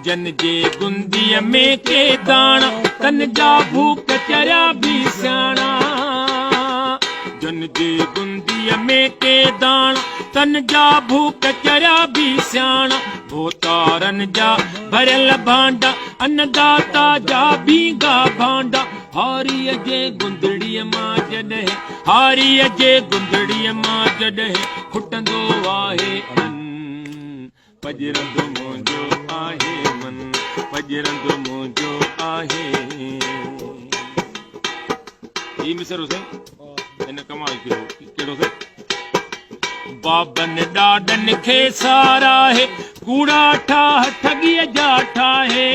जन जे गुंदीअ में के दाणा तन जा भूख चरिया भी सियाणा जन जे गुंदीअ में के दाणा तन जा भूख चरिया भी सियाणा भोतारन जा भरियल भांडा अन्नदाता जा भीगा भांडा हारीअ जे गुंदड़ीअ मां जॾहिं हारीअ जे गुंदड़ीअ मां जॾहिं खुटंदो आहे मन पजरंदो मुंहिंजो आहे मन पजरंदो मुंहिंजो आहे ही मिसर हुसैन इन कमाल कयो कहिड़ो से बाबन ॾाॾनि खे सारा है कूड़ा ठाह ठगीअ जा ठाहे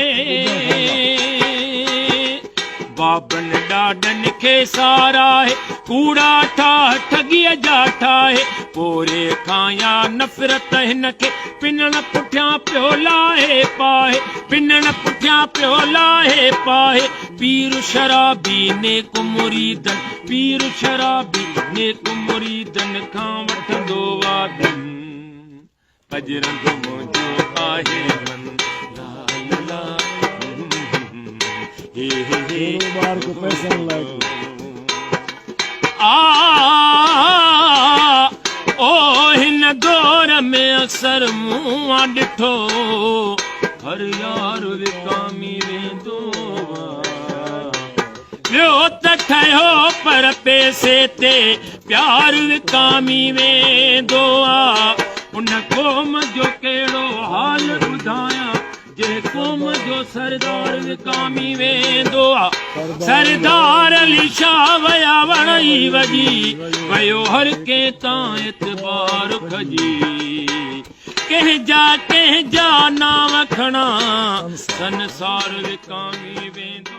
बाबन ॾाॾनि खे सारा है कूड़ा ठाह ठगीअ जा ठाहे पोरे खां या नफ़रत हिन खे पिनण पुठियां पियो लाहे पाए पिनण पुठियां पियो लाहे पाए पीर शराबी नेक मुरीदन पीर शराबी नेक मुरीदन खां वठंदो वादन पजरंदो मुंहिंजो आहे मन ला ला हे हे बार को पैसा लाइक ओ हिन दौर में अक्सर मुआ ॾिठो हर यार विकामी वेंदो ॿियो त ठहियो पर पैसे ते प्यार विकामी वेंदो आहे उन क़ौम जो कहिड़ो हाल ॿुधायां जे क़ौम जो सरदार विकामी वेंदो आहे सरदार अली शाह वया वणई वॼी वियो हर कंहिं तां एतबार खजी कंहिंजा नाम खणा संसार विकामी वेंदो